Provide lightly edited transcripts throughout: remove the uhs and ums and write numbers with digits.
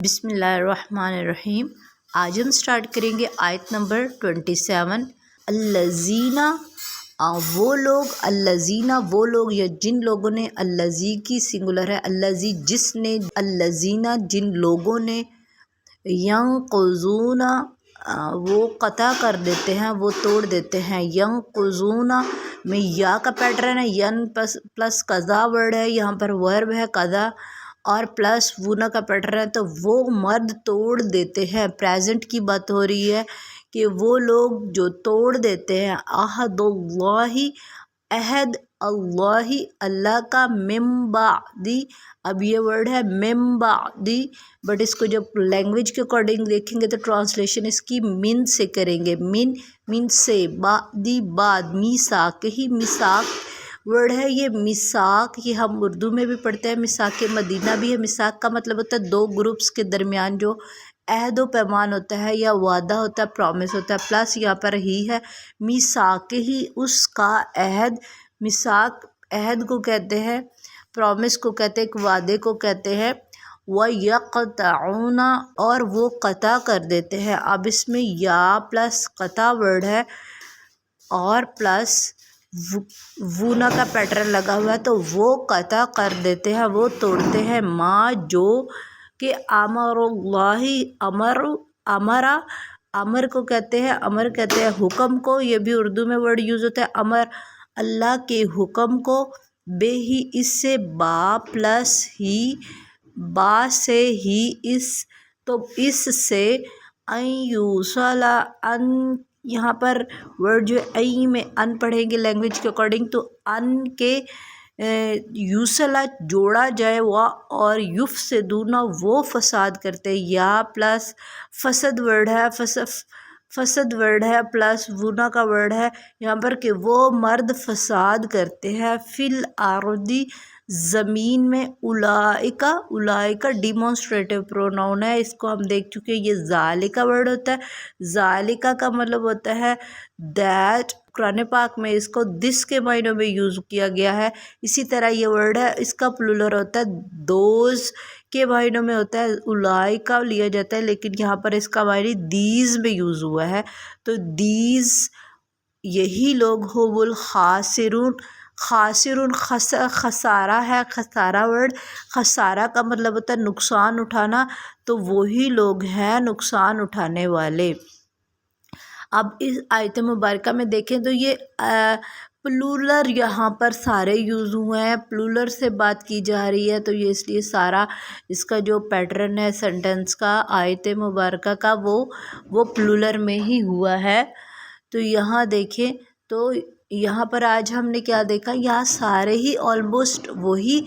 بسم اللہ الرحمن الرحیم۔ آج ہم سٹارٹ کریں گے آیت نمبر 27۔ الذین، وہ لوگ یا جن لوگوں نے، الذی کی سنگولر ہے، الذی جس نے، الذین جن لوگوں نے، ینقضون وہ قطع کر دیتے ہیں، وہ توڑ دیتے ہیں، ینقضون میں یا کا پیٹرن ہے، ین پلس قضا ورڈ ہے، یہاں پر ورب ہے قضا اور پلس وونا کا پیٹرن ہے، تو وہ مرد توڑ دیتے ہیں۔ پریزنٹ کی بات ہو رہی ہے کہ وہ لوگ جو توڑ دیتے ہیں عہد اللہ، عہد اللہ، اللہ کا، من بعدی، اب یہ ورڈ ہے من بعدی، بٹ اس کو جب لینگویج کے اکارڈنگ دیکھیں گے تو ٹرانسلیشن اس کی من سے کریں گے، من سے، بعدی بعد، میثاق ہی، میثاق ورڈ ہے یہ، میثاق یہ ہم اردو میں بھی پڑھتے ہیں، میثاق مدینہ بھی ہے۔ میثاق کا مطلب ہوتا ہے دو گروپس کے درمیان جو عہد و پیمان ہوتا ہے یا وعدہ ہوتا ہے، پرومس ہوتا ہے، پلس یہاں پر ہی ہے، میثاق ہی، اس کا عہد، میثاق عہد کو کہتے ہیں، پرومس کو کہتے ہیں، ایک وعدے کو کہتے ہیں۔ وَيَقْطَعُونَ اور وہ قطع کر دیتے ہیں۔ اب اس میں یا پلس قطع ورڈ ہے اور پلس وونا کا پیٹرن لگا ہوا ہے، تو وہ قطع کر دیتے ہیں، وہ توڑتے ہیں، ما جو کہ امر اللہ، امر کو کہتے ہیں، امر کہتے ہیں حکم کو، یہ بھی اردو میں ورڈ یوز ہوتا ہے امر، اللہ کے حکم کو، بے ہی اس سے، با پلس ہی، با سے ہی اس، تو اس سے، ان یوصل، ان یہاں پر ورڈ جو ای میں ان پڑھیں گے لینگویج کے اکارڈنگ تو ان کے یوصلہ جوڑا جائے، اور یفسدون وہ فساد کرتے، یا پلس فسد ورڈ ہے، فسد ورڈ ہے پلس ونا کا ورڈ ہے یہاں پر کہ وہ مرد فساد کرتے ہیں، فی الارض زمین میں، اولئک ڈیمونسٹریٹو پروناؤن ہے، اس کو ہم دیکھ چکے، یہ ذالک ورڈ ہوتا ہے، ذالک کا مطلب ہوتا ہے دیٹ، قرآن پاک میں اس کو دس کے معنوں میں یوز کیا گیا ہے۔ اسی طرح یہ ورڈ ہے، اس کا پلورل ہوتا ہے دوز کے معنوں میں ہوتا ہے، اولئک لیا جاتا ہے، لیکن یہاں پر اس کا معنی دیز میں یوز ہوا ہے، تو دیز یہی لوگ ہو الخاسرون، خاسرون خسارہ ہے، خسارہ ورڈ، خسارہ کا مطلب ہوتا ہے نقصان اٹھانا، تو وہی لوگ ہیں نقصان اٹھانے والے۔ اب اس آیت مبارکہ میں دیکھیں تو یہ پلورل یہاں پر سارے یوز ہوئے ہیں، پلورل سے بات کی جا رہی ہے، تو یہ اس لیے سارا اس کا جو پیٹرن ہے سینٹنس کا آیت مبارکہ کا وہ پلورل میں ہی ہوا ہے۔ تو یہاں دیکھیں تو یہاں پر آج ہم نے کیا دیکھا، یہاں سارے ہی آلموسٹ وہی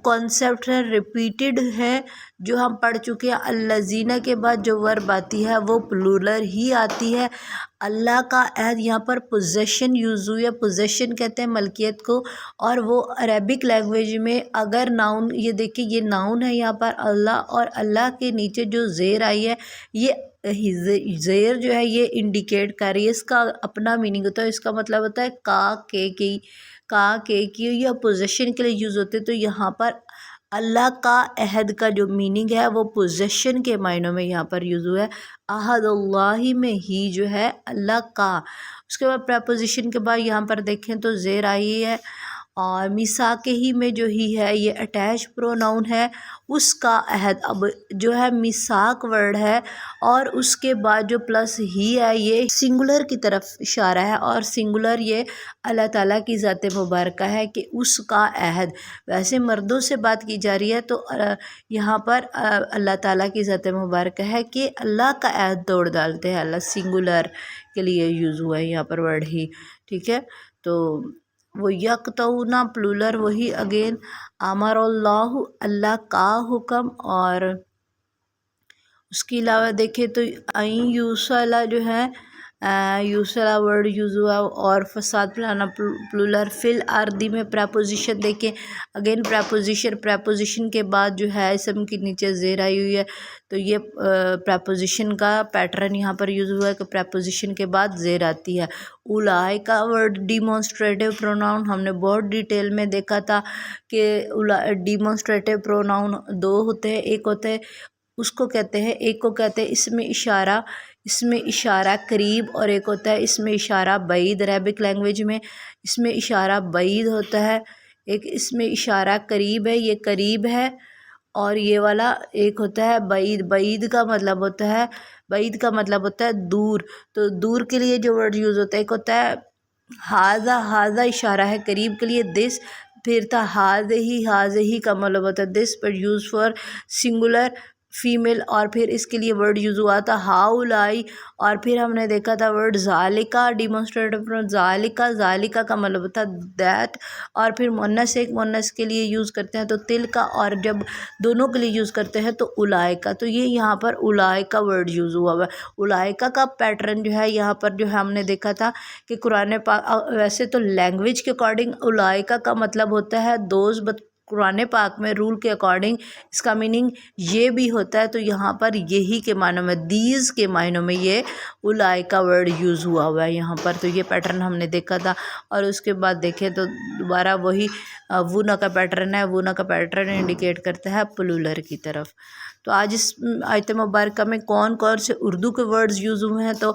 کانسیپٹ ہے، ریپیٹڈ ہے جو ہم پڑھ چکے ہیں۔ الذین کے بعد جو ورب آتی ہے وہ پلورل ہی آتی ہے۔ اللہ کا عہد، یہاں پر پوزیشن یوز ہوئی ہے، پوزیشن کہتے ہیں ملکیت کو، اور وہ عربک لینگویج میں اگر ناؤن، یہ دیکھیں یہ ناؤن ہے یہاں پر اللہ، اور اللہ کے نیچے جو زیر آئی ہے، یہ زیر جو ہے یہ انڈیکیٹ کر رہی ہے، اس کا اپنا میننگ ہوتا ہے، اس کا مطلب ہوتا ہے کا کی، یا پوزیشن کے لیے یوز ہوتے، تو یہاں پر اللہ کا عہد کا جو میننگ ہے وہ پوزیشن کے معنوں میں یہاں پر یوز ہوا ہے، عہد اللہ میں ہی جو ہے اللہ کا، اس کے بعد پریپوزیشن کے بعد یہاں پر دیکھیں تو زیر آئی ہے، اور میثاق ہی میں جو ہی ہے یہ اٹیچ پروناؤن ہے، اس کا عہد، اب جو ہے میثاق ورڈ ہے اور اس کے بعد جو پلس ہی ہے یہ سنگولر کی طرف اشارہ ہے، اور سنگولر یہ اللہ تعالیٰ کی ذات مبارکہ ہے کہ اس کا عہد، ویسے مردوں سے بات کی جا رہی ہے تو یہاں پر اللہ تعالیٰ کی ذات مبارکہ ہے کہ اللہ کا عہد توڑ ڈالتے ہیں، اللہ سنگولر کے لیے یوز ہوا ہے یہاں پر ورڈ ہی، ٹھیک ہے۔ تو وہ یقطعون پلولر وہی اگین، امر اللہ، اللہ کا حکم، اور اس کے علاوہ دیکھیں تو این یوصلہ جو ہے یوصلہ ورڈ یوز ہوا، اور فساد پھیلانا پلولر، فی الارض میں پریپوزیشن دیکھیں اگین، پریپوزیشن کے بعد جو ہے اسم کے نیچے زیر آئی ہوئی ہے، تو یہ پریپوزیشن کا پیٹرن یہاں پر یوز ہوا ہے کہ پریپوزیشن کے بعد زیر آتی ہے۔ اولئک کا ورڈ ڈیمونسٹریٹو پروناؤن ہم نے بہت ڈیٹیل میں دیکھا تھا کہ ڈیمونسٹریٹو پروناؤن دو ہوتے ہیں، ایک ہوتے ہیں اس کو کہتے ہیں، ایک کو کہتے ہیں اس میں اشارہ قریب، اور ایک ہوتا ہے اس میں اشارہ بعید۔ عربک لینگویج میں اس میں اشارہ بعید ہوتا ہے، ایک اس میں اشارہ قریب ہے، یہ قریب ہے، اور یہ والا ایک ہوتا ہے بعید۔ بعید کا مطلب ہوتا ہے دور۔ تو دور کے لیے جو ورڈ یوز ہوتا ہے، ایک ہوتا ہے ہاذا اشارہ ہے قریب کے لیے، دس، پھر تھا ہاذہی کا مطلب ہوتا ہے دس، پر یوز فار سنگولر فیمیل، اور پھر اس کے لیے ورڈ یوز ہوا تھا ہاؤلائی، اور پھر ہم نے دیکھا تھا ورڈ ذالکا، ڈیمونسٹریٹو ذالکا کا مطلب ہوتا ہے دیٹ، اور پھر مؤنث ایک مؤنث کے لیے یوز کرتے ہیں تو تلکا، اور جب دونوں کے لیے یوز کرتے ہیں تو اولائکا۔ تو یہ یہاں پر اولائکا ورڈ یوز ہوا ہے۔ اولائکا کا پیٹرن جو ہے یہاں پر جو ہے ہم نے دیکھا تھا کہ قرآن پاک، ویسے تو لینگویج کے اکارڈنگ اولائکا کا مطلب ہوتا ہے دوز، بٹ قرآن پاک میں رول کے اکارڈنگ اس کا میننگ یہ بھی ہوتا ہے، تو یہاں پر یہی کے معنوں میں، دیز کے معنوں میں یہ اولائکا ورڈ یوز ہوا ہے یہاں پر۔ تو یہ پیٹرن ہم نے دیکھا تھا، اور اس کے بعد دیکھیں تو دوبارہ وہی وونا کا پیٹرن ہے۔ وونا کا پیٹرن انڈیکیٹ کرتا ہے پلولر کی طرف۔ تو آج اس آیت مبارکہ میں کون کون سے اردو کے ورڈز یوز ہوئے ہیں، تو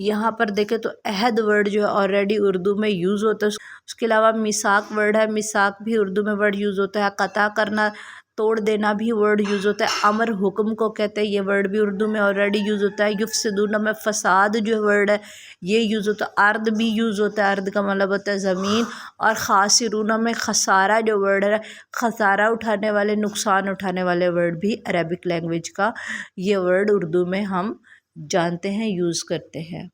یہاں پر دیکھیں تو عہد ورڈ جو ہے آلریڈی اردو میں یوز ہوتا ہے۔ اس کے علاوہ میثاق ورڈ ہے، میثاق بھی اردو میں ورڈ یوز ہوتا ہے۔ قطع کرنا، توڑ دینا بھی ورڈ یوز ہوتا ہے۔ امر حکم کو کہتے ہیں، یہ ورڈ بھی اردو میں آلریڈی یوز ہوتا ہے۔ یفسدون میں فساد جو ورڈ ہے یہ یوز ہوتا ہے۔ ارد بھی یوز ہوتا ہے، ارد کا مطلب ہوتا ہے زمین۔ اور خاسرون میں خسارہ جو ورڈ ہے، خسارہ اٹھانے والے، نقصان اٹھانے والے ورڈ بھی عربک لینگویج کا یہ ورڈ اردو میں ہم جانتے ہیں، یوز کرتے ہیں۔